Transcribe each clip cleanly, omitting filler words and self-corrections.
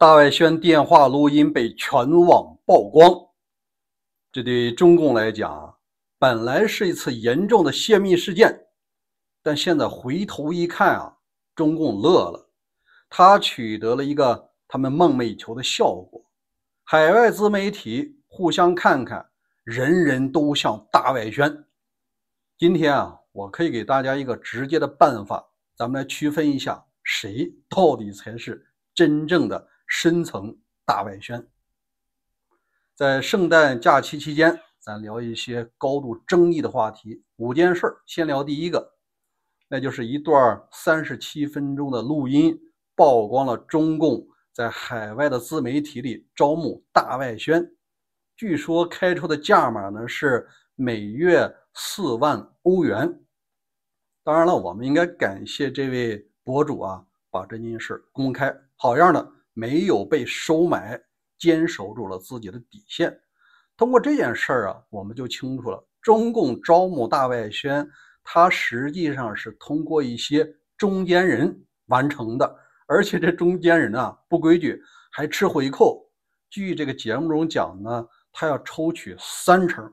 大外宣电话录音被全网曝光，这对中共来讲，本来是一次严重的泄密事件，但现在回头一看啊，中共乐了，他取得了一个他们梦寐以求的效果。海外自媒体互相看看，人人都向大外宣。今天啊，我可以给大家一个直接的办法，咱们来区分一下，谁到底才是真正的深层大外宣。在圣诞假期期间，咱聊一些高度争议的话题，5件事。先聊第一个，那就是一段37分钟的录音曝光了中共在海外的自媒体里招募大外宣，据说开出的价码呢是每月4万欧元。当然了，我们应该感谢这位博主啊，把这件事公开，好样的，没有被收买，坚守住了自己的底线。通过这件事啊，我们就清楚了，中共招募大外宣，它实际上是通过一些中间人完成的，而且这中间人啊不规矩，还吃回扣。据这个节目中讲呢，他要抽取30%，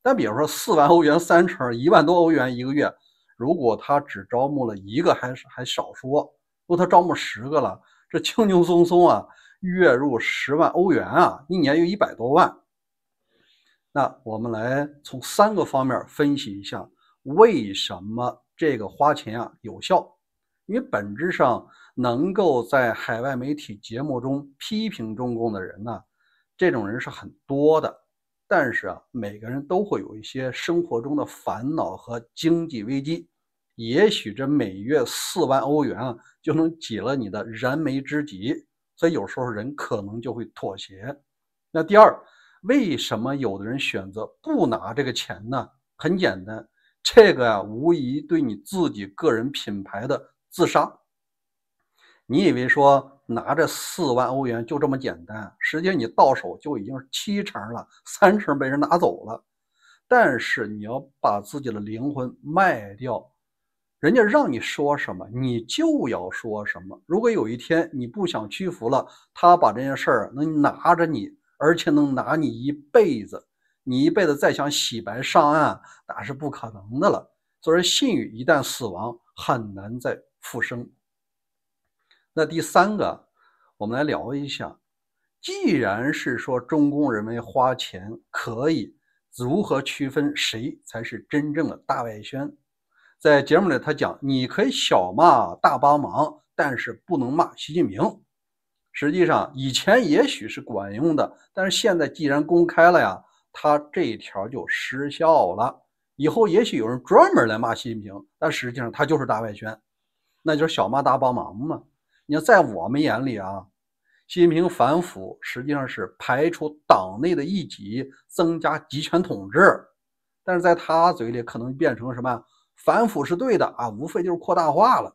但比如说4万欧元30%，1万多欧元一个月。如果他只招募了一个还少说，如果他招募10个了，这轻轻松松啊，月入10万欧元啊，一年有100多万。那我们来从3个方面分析一下，为什么这个花钱啊有效。因为本质上能够在海外媒体节目中批评中共的人呢，这种人是很多的。但是啊，每个人都会有一些生活中的烦恼和经济危机，也许这每月4万欧元啊，就能解了你的燃眉之急，所以有时候人可能就会妥协。那第二，为什么有的人选择不拿这个钱呢？很简单，这个啊，无疑对你自己个人品牌的自杀。你以为说拿着4万欧元就这么简单，实际上你到手就已经是70%了，30%被人拿走了。但是你要把自己的灵魂卖掉，人家让你说什么你就要说什么。如果有一天你不想屈服了，他把这件事儿能拿着你，而且能拿你一辈子，你一辈子再想洗白上岸那是不可能的了。所以说信誉一旦死亡，很难再复生。那第3个，我们来聊一下，既然是说中共认为花钱可以，如何区分谁才是真正的大外宣？在节目里他讲，你可以小骂大帮忙，但是不能骂习近平。实际上以前也许是管用的，但是现在既然公开了呀，他这一条就失效了。以后也许有人专门来骂习近平，但实际上他就是大外宣，那就是小骂大帮忙嘛。你要在我们眼里啊，习近平反腐实际上是排除党内的异己，增加集权统治，但是在他嘴里可能变成什么反腐是对的啊，无非就是扩大化了。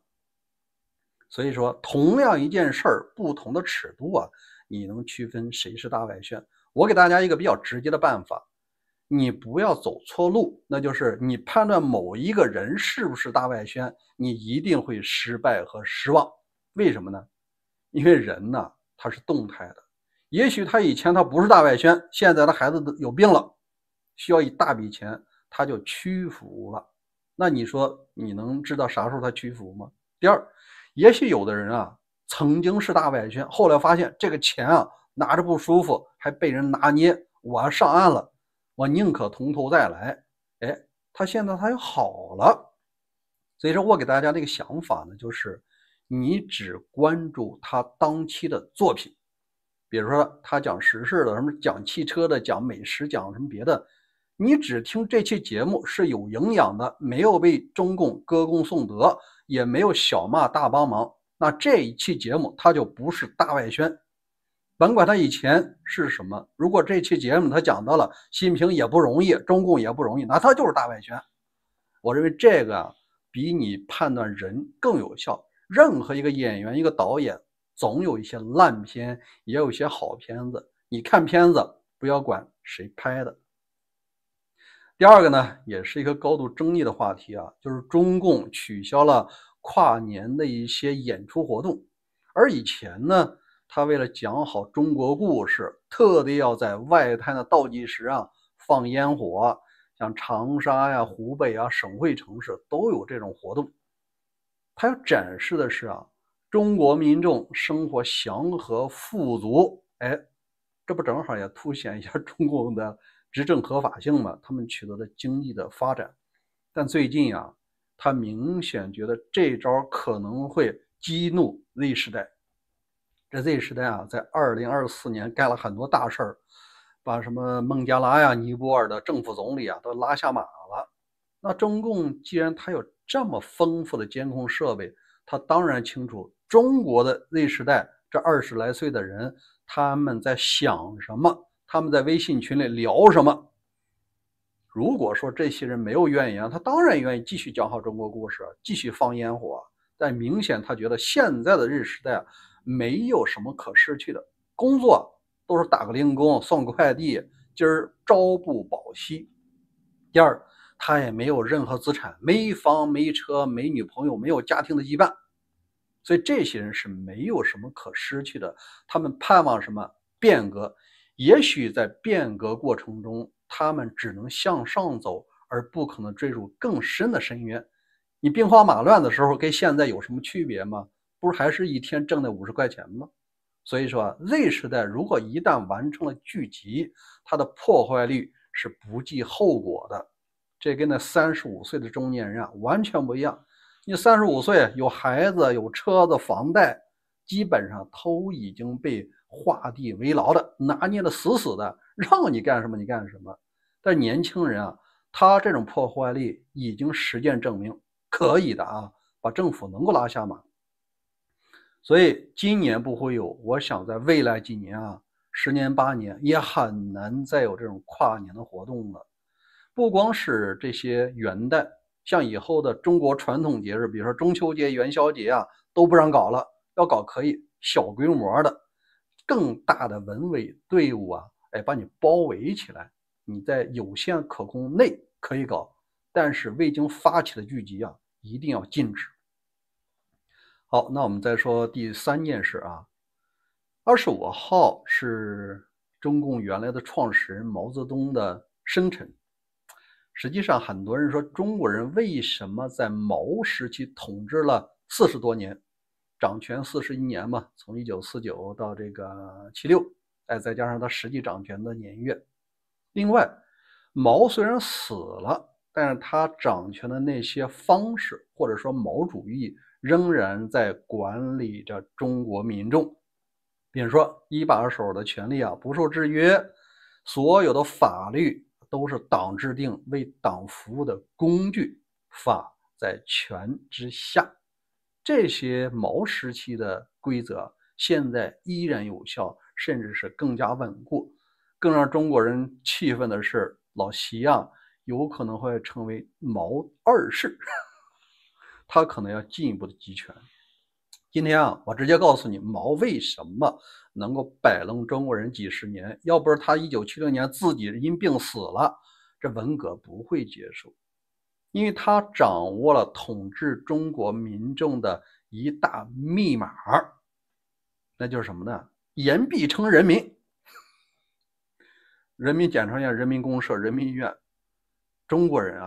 所以说同样一件事儿，不同的尺度啊，你能区分谁是大外宣。我给大家一个比较直接的办法，你不要走错路，那就是你判断某一个人是不是大外宣，你一定会失败和失望。为什么呢？因为人呢，他是动态的，也许他以前他不是大外宣，现在他孩子有病了，需要一大笔钱，他就屈服了。那你说你能知道啥时候他屈服吗？第二，也许有的人啊曾经是大外宣，后来发现这个钱啊拿着不舒服，还被人拿捏，我要上岸了，我宁可从头再来。哎，他现在他又好了。所以说我给大家这个想法呢，就是你只关注他当期的作品，比如说他讲时事的，什么讲汽车的，讲美食，讲什么别的，你只听这期节目是有营养的，没有被中共歌功颂德，也没有小骂大帮忙，那这一期节目它就不是大外宣。甭管他以前是什么，如果这期节目他讲到了习近平也不容易，中共也不容易，那他就是大外宣。我认为这个啊比你判断人更有效。任何一个演员，一个导演，总有一些烂片，也有一些好片子。你看片子不要管谁拍的。第二个呢，也是一个高度争议的话题啊，就是中共取消了跨年的一些演出活动。而以前呢，他为了讲好中国故事，特地要在外滩的倒计时啊放烟火，像长沙呀、湖北啊、省会城市都有这种活动。他要展示的是中国民众生活祥和富足，这不正好也凸显一下中共的执政合法性吗？他们取得了经济的发展。但最近他明显觉得这招可能会激怒 Z 时代。这 Z 时代在2024年干了很多大事儿，把什么孟加拉呀、尼泊尔的政府总理都拉下马了。那中共既然他有这么丰富的监控设备，他当然清楚中国的 Z 时代这20来岁的人他们在想什么，他们在微信群里聊什么。如果说这些人没有怨言，他当然愿意继续讲好中国故事，继续放烟火。但明显他觉得现在的 Z 时代没有什么可失去的，工作都是打个零工、送个快递，今儿朝不保夕。第二，他也没有任何资产，没房没车没女朋友，没有家庭的羁绊，所以这些人是没有什么可失去的。他们盼望什么？变革。也许在变革过程中他们只能向上走，而不可能坠入更深的深渊。你兵荒马乱的时候跟现在有什么区别吗？不是还是一天挣那50块钱吗？所以说Z 时代如果一旦完成了聚集，它的破坏力是不计后果的。这跟那35岁的中年人完全不一样。你35岁有孩子有车子房贷，基本上都已经被画地为牢的，拿捏的死死的，让你干什么你干什么。但年轻人他这种破坏力已经实践证明可以的把政府能够拉下马。所以今年不会有，我想在未来几年10年8年也很难再有这种跨年的活动了。不光是这些元旦，像以后的中国传统节日，比如说中秋节、元宵节都不让搞了，要搞可以小规模的，更大的文委队伍把你包围起来，你在有限可控内可以搞，但是未经发起的聚集一定要禁止。好，那我们再说第3件事25号是中共原来的创始人毛泽东的生辰。实际上很多人说中国人为什么在毛时期统治了40多年，掌权41年嘛，从1949到这个76，再加上他实际掌权的年月。另外毛虽然死了，但是他掌权的那些方式或者说毛主义仍然在管理着中国民众。比如说一把手的权力不受制约，所有的法律都是党制定，为党服务的工具，法在权之下。这些毛时期的规则现在依然有效，甚至是更加稳固。更让中国人气愤的是，老习有可能会成为毛2世，他可能要进一步的集权。今天我直接告诉你，毛为什么能够摆弄中国人几十年，要不是他1976年自己因病死了，这文革不会结束。因为他掌握了统治中国民众的一大密码，那就是什么呢？言必称人民。人民检察院、人民公社、人民医院。中国人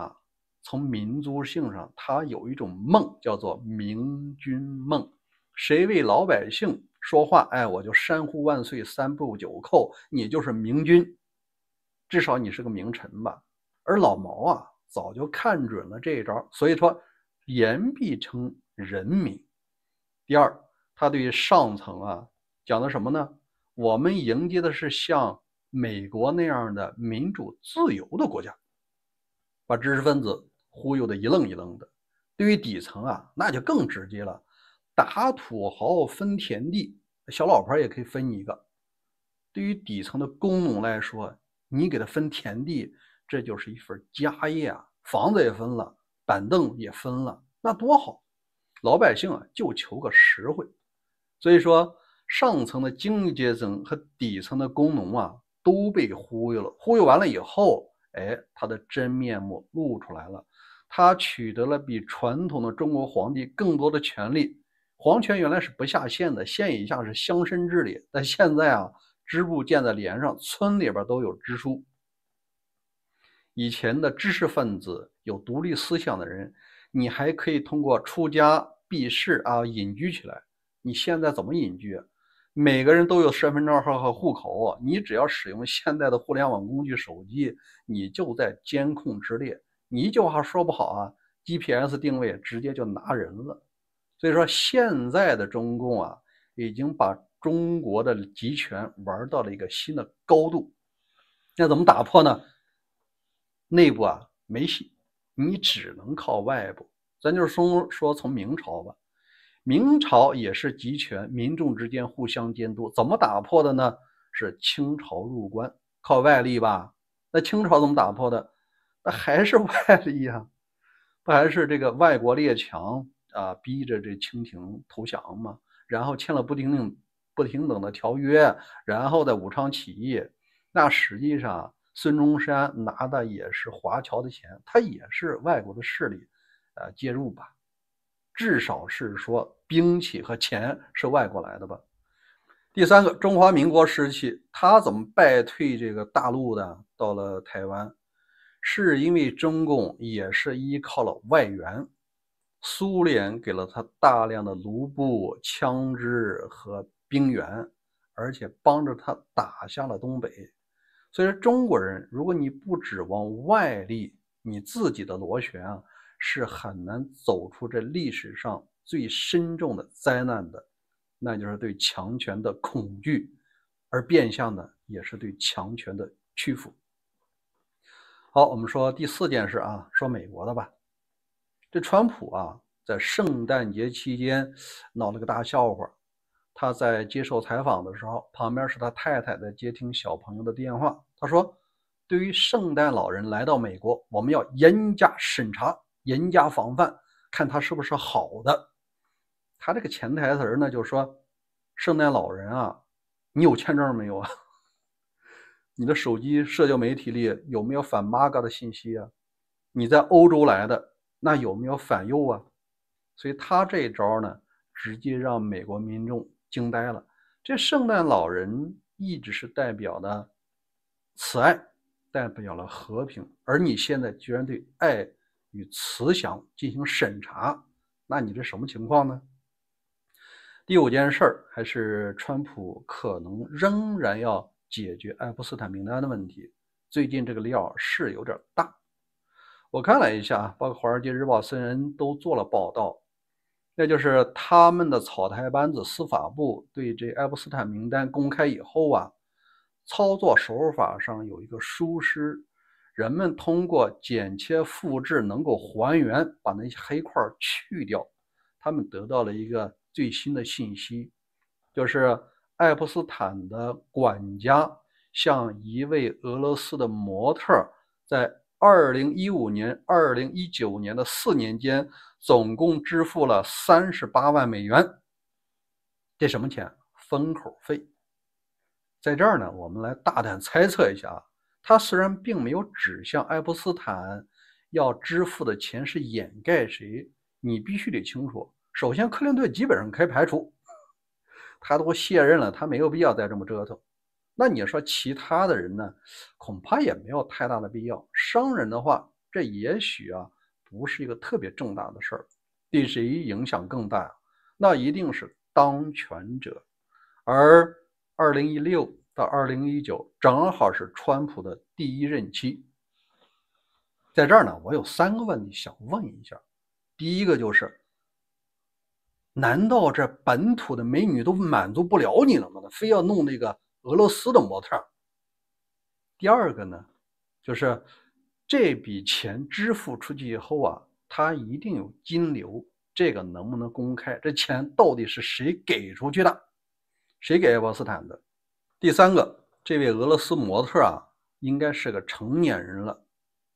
从民族性上他有一种梦，叫做明君梦。谁为老百姓说话，我就山呼万岁3步9叩，你就是明君，至少你是个名臣吧。而老毛早就看准了这一招，所以说言必称人民。第二，他对于上层讲的什么呢？我们迎接的是像美国那样的民主自由的国家，把知识分子忽悠的一愣一愣的。对于底层那就更直接了，打土豪分田地，小老婆也可以分你一个。对于底层的工农来说，你给他分田地，这就是一份家业房子也分了，板凳也分了，那多好。老百姓就求个实惠。所以说上层的经济阶层和底层的工农都被忽悠了，忽悠完了以后他的真面目露出来了，他取得了比传统的中国皇帝更多的权利，皇权原来是不下县的，县以下是乡绅治理，但现在啊，支部建在连上，村里边都有支书。以前的知识分子，有独立思想的人，你还可以通过出家避世啊隐居起来。你现在怎么隐居？每个人都有身份证号和户口，你只要使用现代的互联网工具手机，你就在监控之列。你一句话说不好啊， GPS 定位直接就拿人了。所以说现在的中共啊，已经把中国的集权玩到了一个新的高度。那怎么打破呢？内部啊没戏，你只能靠外部。咱就是说从明朝吧，明朝也是集权，民众之间互相监督，怎么打破的呢？是清朝入关，靠外力吧。那清朝怎么打破的？那还是外力啊，不还是这个外国列强啊逼着这清廷投降吗？然后签了不平等的条约，然后在武昌起义。那实际上孙中山拿的也是华侨的钱，他也是外国的势力介入吧，至少是说兵器和钱是外国来的吧。第三个，中华民国时期他怎么败退这个大陆的，到了台湾，是因为中共也是依靠了外援，苏联给了他大量的卢布、枪支和兵员，而且帮着他打下了东北。所以说中国人，如果你不指望外力，你自己的螺旋啊，是很难走出这历史上最深重的灾难的，那就是对强权的恐惧，而变相的也是对强权的屈服。好，我们说第四件事啊，说美国的吧。这川普啊，在圣诞节期间闹了个大笑话。他在接受采访的时候，旁边是他太太在接听小朋友的电话。他说，对于圣诞老人来到美国，我们要严加审查，严加防范，看他是不是好的。他这个潜台词呢，就是说，圣诞老人啊，你有签证没有啊？你的手机社交媒体里有没有反 MAGA 的信息啊？你在欧洲来的，那有没有反右啊？所以他这一招呢，直接让美国民众惊呆了。这圣诞老人一直是代表的慈爱，代表了和平，而你现在居然对爱与慈祥进行审查，那你这什么情况呢？第五件事儿，还是川普可能仍然要解决爱泼斯坦名单的问题。最近这个料是有点大。我看了一下，包括《华尔街日报》、CNN 都做了报道，那就是他们的草台班子司法部对这爱泼斯坦名单公开以后啊，操作手法上有一个疏失，人们通过剪切复制能够还原，把那些黑块去掉。他们得到了一个最新的信息，就是爱泼斯坦的管家向一位俄罗斯的模特在2015年、2019年的4年间，总共支付了38万美元。这什么钱？封口费。在这儿呢，我们来大胆猜测一下啊，他虽然并没有指向爱泼斯坦要支付的钱是掩盖谁，你必须得清楚。首先，克林顿基本上可以排除，他都卸任了，他没有必要再这么折腾。那你说其他的人呢，恐怕也没有太大的必要。商人的话，这也许啊不是一个特别重大的事儿，对谁影响更大？那一定是当权者。而2016到2019正好是川普的第一任期。在这儿呢，我有3个问题想问一下。第一个就是，难道这本土的美女都满足不了你了吗？非要弄那个俄罗斯的模特？第二个呢，就是这笔钱支付出去以后啊，它一定有金流，这个能不能公开？这钱到底是谁给出去的？谁给爱泼斯坦的？第三个，这位俄罗斯模特啊，应该是个成年人了，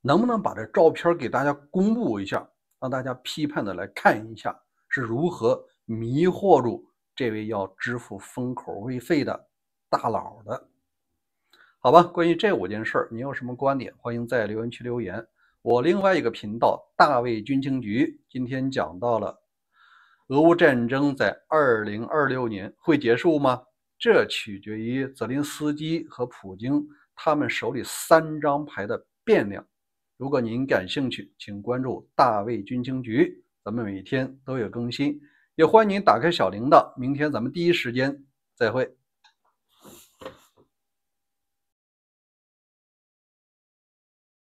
能不能把这照片给大家公布一下，让大家批判的来看一下是如何迷惑住这位要支付封口费的大佬的？好吧，关于这5件事，你有什么观点？欢迎在留言区留言。我另外一个频道大卫军情局今天讲到了俄乌战争在2026年会结束吗？这取决于泽连斯基和普京他们手里3张牌的变量。如果您感兴趣，请关注大卫军情局，咱们每天都有更新，也欢迎您打开小铃铛。明天咱们第一时间再会。